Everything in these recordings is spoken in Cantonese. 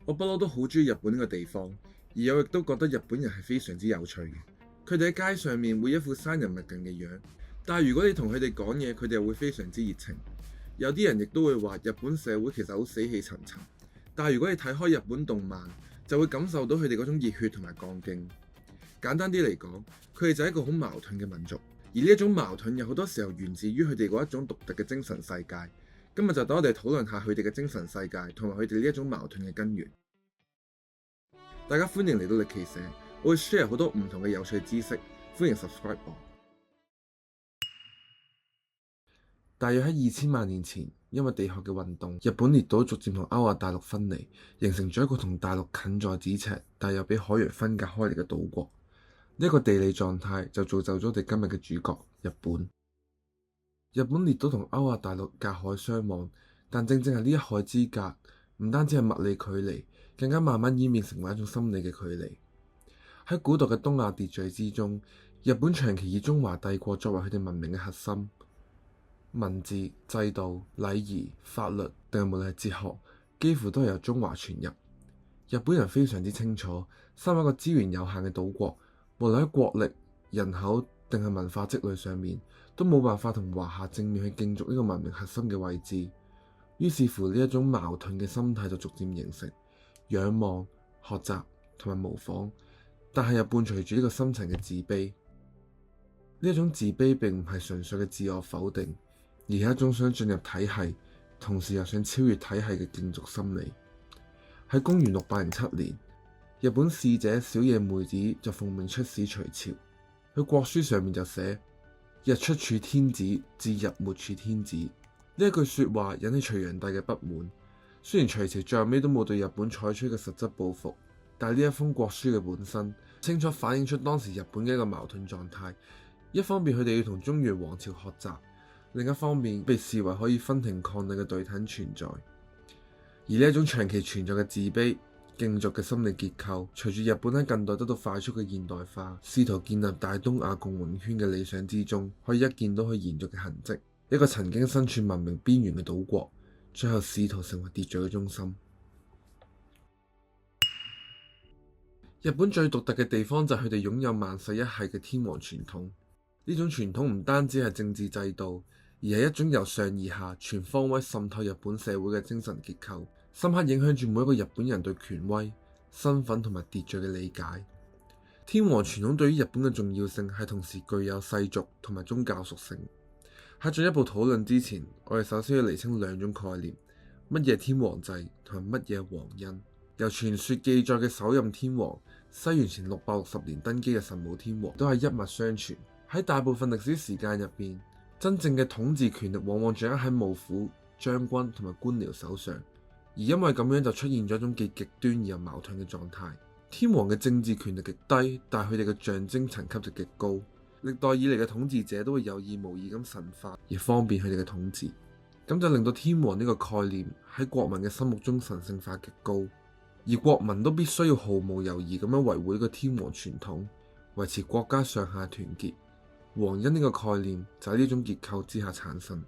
我不嬲都好中意日本呢個地方，而我亦都覺得日本人係非常之有趣嘅。佢哋喺街上面會一副生人勿近嘅樣，但係如果你同佢哋講嘢，佢哋又會非常之熱情。有啲人亦都會話日本社會其實好死氣沉沉，但係如果你睇開日本動漫，就會感受到佢哋嗰種熱血同埋幹勁。簡單啲嚟講，佢哋就係一個好矛盾嘅民族，而呢一種矛盾有好多時候源自於佢哋嗰一種獨特嘅精神世界。今日就等我哋討論下佢哋嘅精神世界同埋佢哋呢一種矛盾嘅根源。大家歡迎嚟到歷奇社，我會 share 好多唔同嘅有趣知識，歡迎 subscribe 我。大約喺2000萬年前，因為地殼嘅運動，日本列島逐漸同歐亞大陸分離，形成咗一個同大陸近在咫尺，但又被海洋分隔開嚟嘅島國。呢一個地理狀態就造就咗我哋今日嘅主角日本。日本列島同歐亞大陸隔海相望，但正正係呢一海之隔，唔單止係物理距離，更加慢慢演變成為一種心理嘅距離。喺古代嘅東亞秩序之中，日本長期以中華帝國作為佢哋文明嘅核心，文字、制度、禮儀、法律，定係無論係哲學，幾乎都係由中華傳入。日本人非常之清楚，身為一個資源有限嘅島國，無論喺國力、人口定係文化積累上面，都冇辦法同華夏正面去競逐呢個文明核心嘅位置。於是乎，呢一種矛盾嘅心態就逐漸形成，仰望、學習同埋模仿，但係又伴隨住呢個深層嘅自卑。呢一種自卑並唔係純粹嘅自我否定，而係一種想進入體系，同時又想超越體系嘅競逐心理。喺公元607年，日本使者小野妹子就奉命出使隋朝。佢國書上面就寫：日出處天子，至日沒處天子。呢一句說話引起隋煬帝嘅不滿。雖然隋朝最後尾都冇對日本採取一個實質報復，但係呢一封國書嘅本身清楚反映出當時日本嘅一個矛盾狀態。一方面佢哋要同中原王朝學習，另一方面被視為可以分庭抗禮嘅對等存在。而呢一種長期存在嘅自卑、競逐嘅心理結構，隨住日本喺近代得到快速嘅現代化，試圖建立大東亞共榮圈嘅理想之中，可以一見到佢延續嘅痕跡。一個曾經身處文明邊緣嘅島國，最後試圖成為秩序嘅中心。日本最獨特嘅地方就係佢哋擁有萬世一系嘅天皇傳統。呢種傳統唔單止係政治制度，而係一種由上而下全方位滲透日本社會嘅精神結構，深刻影響住每一個日本人對權威、身份同埋秩序嘅理解。天皇傳統對於日本嘅重要性係同時具有世俗同埋宗教屬性。喺進一步討論之前，我哋首先要釐清兩種概念：乜嘢天皇制同埋乜嘢皇恩。由傳說記載嘅首任天皇，西元前660年登基嘅神武天皇，都係一脈相傳。喺大部分歷史時間入邊，真正嘅統治權力往往掌握喺武府、將軍同埋官僚手上，而因為咁樣就出現咗一種既極端而又矛盾嘅狀態。天皇嘅政治權力極低，但係佢哋嘅象徵層級就極高。歷代以嚟嘅統治者都會有意無意咁神化，而方便佢哋嘅統治，咁就令到天皇呢個概念喺國民嘅心目中神聖化極高，而國民都必須要毫無猶豫咁樣維護呢個天皇傳統，維持國家上下團結。皇恩呢個概念就喺呢種結構之下產生。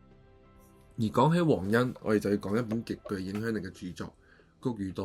而講起皇恩，我哋就要講一本極具影響力嘅著作《菊與刀》。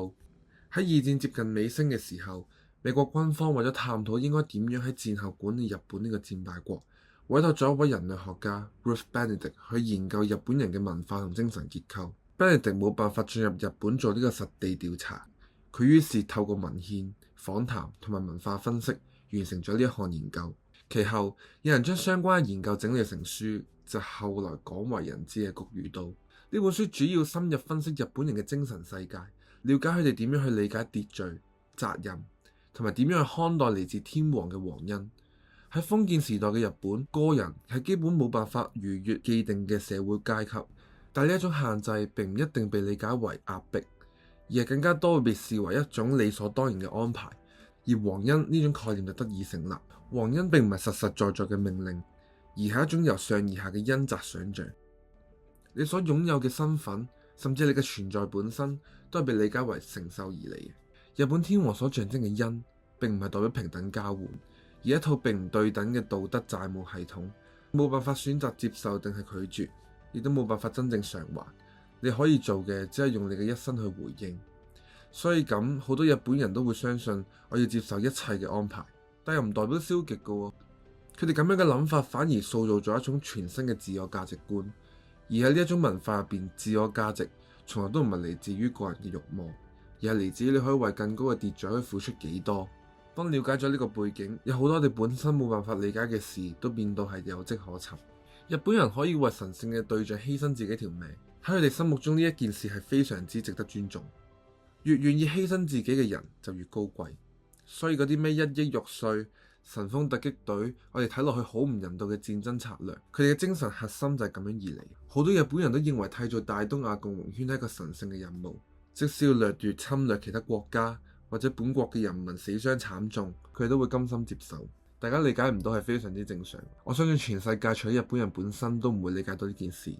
喺二戰接近尾聲嘅時候，美國軍方為咗探討應該點樣喺戰後管理日本呢個戰敗國，委託咗一位人類學家 Ruth Benedict 去研究日本人嘅文化同精神結構。Benedict 冇辦法進入日本做呢個實地調查，佢於是透過文獻、訪談同埋文化分析，完成咗呢一項研究。其後有人將相關嘅研究整理成書，就後來廣為人知嘅《菊與刀》。呢本書主要深入分析日本人嘅精神世界，了解佢哋點樣去理解秩序、責任，同埋點樣去看待嚟自天皇嘅皇恩。喺封建時代嘅日本，個人係基本冇辦法逾越既定嘅社會階級，但呢一種限制並唔一定被理解為壓迫，而係更加多會被視為一種理所當然嘅安排。而皇恩呢種概念就得以成立。皇恩並唔係實實在在嘅命令，而係一種由上而下嘅恩澤想像。你所擁有嘅身份，甚至你嘅存在本身，都係被理解為承受而嚟嘅。日本天皇所象徵嘅恩，並唔係代表平等交換，而一套並唔對等嘅道德債務系統，冇辦法選擇接受定係拒絕，亦都冇辦法真正償還。你可以做嘅，只係用你嘅一生去回應。所以咁好多日本人都會相信我要接受一切嘅安排，但又唔代表消極嘅喎。佢哋咁樣嘅諗法反而塑造咗一種全新嘅自我價值觀，而喺呢一種文化入邊，自我價值從來都唔係嚟自於個人嘅慾望，而係嚟自於你可以為更高嘅秩序去付出幾多。當了解咗呢個背景，有好多我哋本身冇辦法理解嘅事都變到係有跡可尋。日本人可以為神聖嘅對象犧牲自己條命，喺佢哋心目中呢一件事係非常之值得尊重。越願意犧牲自己嘅人就越高貴。所以嗰啲咩1億玉碎、神風突擊隊，我哋睇落去好唔人道嘅戰爭策略，佢哋嘅精神核心就係咁樣而嚟。好多日本人都認為締造大東亞共榮圈係一個神聖嘅任務，即使要掠奪侵略其他國家或者本國嘅人民死傷慘重，佢哋都會甘心接受。大家理解唔到係非常之正常。我相信全世界除咗日本人本身都唔會理解到呢件事。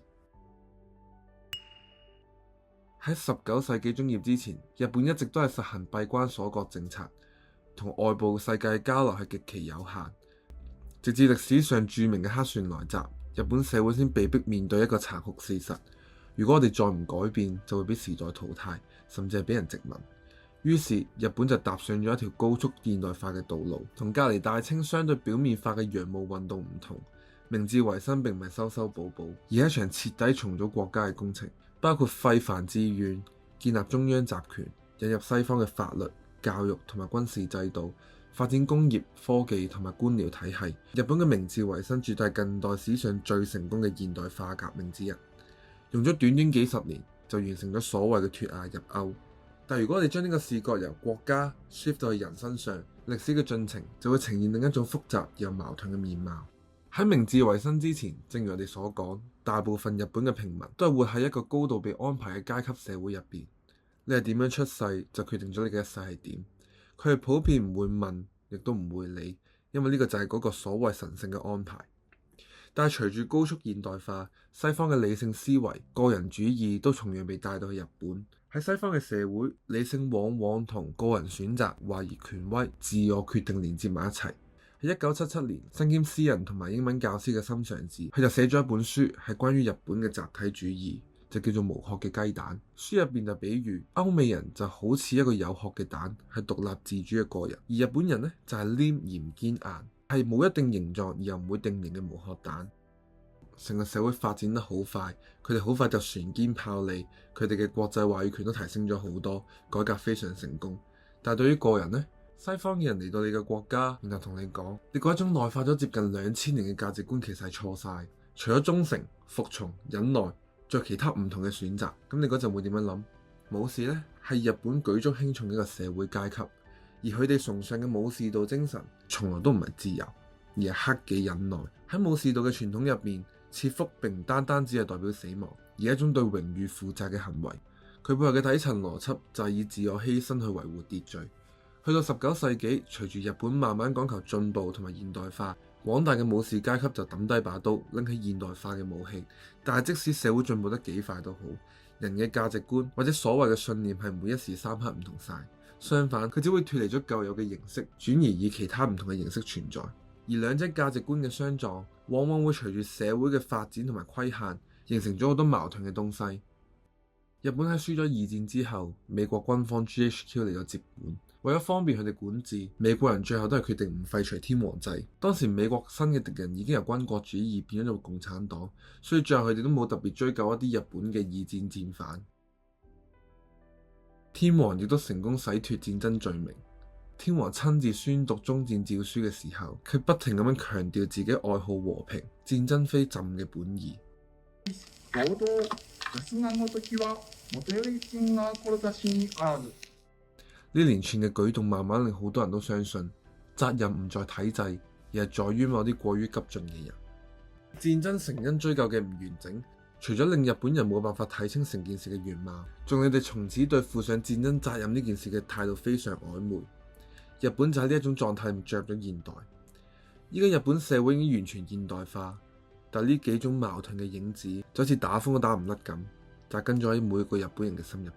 喺19世紀中葉之前，日本一直都係實行閉關鎖國政策，同外部世界交流係極其有限。直至歷史上著名嘅黑船來襲，日本社會先被迫面對一個殘酷事實：如果我哋再唔改變，就會俾時代淘汰，甚至係俾人殖民。於是日本就踏上咗一條高速現代化嘅道路。同隔離大清相對表面化嘅洋務運動唔同，明治維新並唔係修修補補，而係一場徹底重組國家嘅工程，包括廢藩置縣、建立中央集權、引入西方嘅法律、教育同埋軍事制度、發展工業、科技同埋官僚體系。日本嘅明治維新絕對係近代史上最成功嘅現代化革命之一，用咗短短幾十年就完成咗所謂嘅脫亞入歐。但如果我哋將呢個視角由國家 shift 到去人身上，歷史嘅進程就會呈現另一種複雜又矛盾嘅面貌。喺明治維新之前，正如我哋所講，大部分日本嘅平民都係活喺一個高度被安排嘅階級社會入邊。你係點樣出世，就決定咗你嘅一世係點。佢哋普遍唔會問，亦都唔會理，因為呢個就係嗰個所謂神聖嘅安排。但係隨住高速現代化，西方嘅理性思維、個人主義都同樣被帶到去日本。喺西方嘅社會，理性往往同個人選擇、懷疑權威、自我決定連接埋一齊。喺1977年，身兼詩人同埋英文教師嘅森尚子，佢就寫咗一本書，係關於日本嘅集體主義，就叫做《無殼嘅雞蛋》。書入邊就比喻歐美人就好似一個有殼嘅蛋，係獨立自主嘅個人，而日本人呢，就係黏而唔堅硬，係冇一定形狀而又唔會定型嘅無殼蛋。成個社會發展得好快，佢哋好快就船堅炮利，佢哋嘅國際話語權都提升咗好多，改革非常成功。但係對於個人呢，西方嘅人嚟到你嘅國家，然後同你講，你嗰一種內化咗接近2000年嘅價值觀其實係錯晒，除咗忠誠、服從、忍耐，仲有其他唔同嘅選擇。咁你嗰陣會點樣諗？武士呢，係日本舉足輕重嘅一個社會階級，而佢哋崇尚嘅武士道精神，從來都唔係自由，而係克己忍耐。喺武士道嘅傳統入面，切腹並唔單單只係代表死亡，而係一種對榮譽負責嘅行為。佢背後嘅底層邏輯就係以自我犧牲去維護秩序。去到19世紀，隨住日本慢慢講求進步同埋現代化，廣大嘅武士階級就抌低把刀，拎起現代化嘅武器。但係即使社會進步得幾快都好，人嘅價值觀或者所謂嘅信念係唔會一時三刻唔同晒。相反，佢只會脫離咗舊有嘅形式，轉移以其他唔同嘅形式存在。而兩者價值觀嘅相撞，往往會隨住社會嘅發展同埋規限，形成咗好多矛盾嘅東西。日本喺輸咗二戰之後，美國軍方 GHQ 嚟咗接管，為咗方便佢哋管治，美國人最後都係決定唔廢除天皇制。當時美國新嘅敵人已經由軍國主義變咗做共產黨，所以最後佢哋都冇特別追究一啲日本嘅二戰戰犯。天皇亦都成功洗脫戰爭罪名。天皇親自宣讀終戰詔書嘅時候，佢不停咁樣強調自己愛好和平，戰爭非朕嘅本意。呢連串嘅舉動慢慢令好多人都相信，責任唔在體制，而係在於某啲過於急進嘅人。戰爭成因追究嘅唔完整，除咗令日本人冇辦法睇清成件事嘅原貌，仲令佢哋從此對負上戰爭責任呢件事嘅態度非常曖昧。日本就喺呢一種狀態入着咗現代。依家日本社會已經完全現代化，但呢幾種矛盾嘅影子就好似打風都打唔甩咁，扎根咗喺每個日本人嘅心入邊。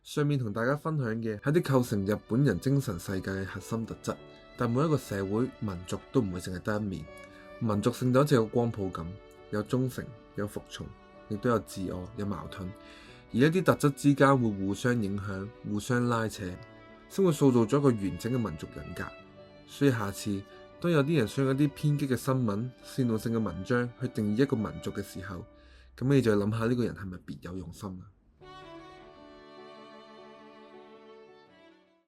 上面同大家分享嘅係啲構成日本人精神世界嘅核心特質，但每一個社會民族都唔會淨係得一面。民族性就好似個光譜咁，有忠誠，有服從，亦都有自我，有矛盾。而一啲特質之間會互相影響、互相拉扯，先會塑造咗一個完整嘅民族人格。所以下次當有啲人想用一啲偏激嘅新聞、煽動性嘅文章去定義一個民族嘅時候，咁你就要諗下呢個人係咪別有用心啊？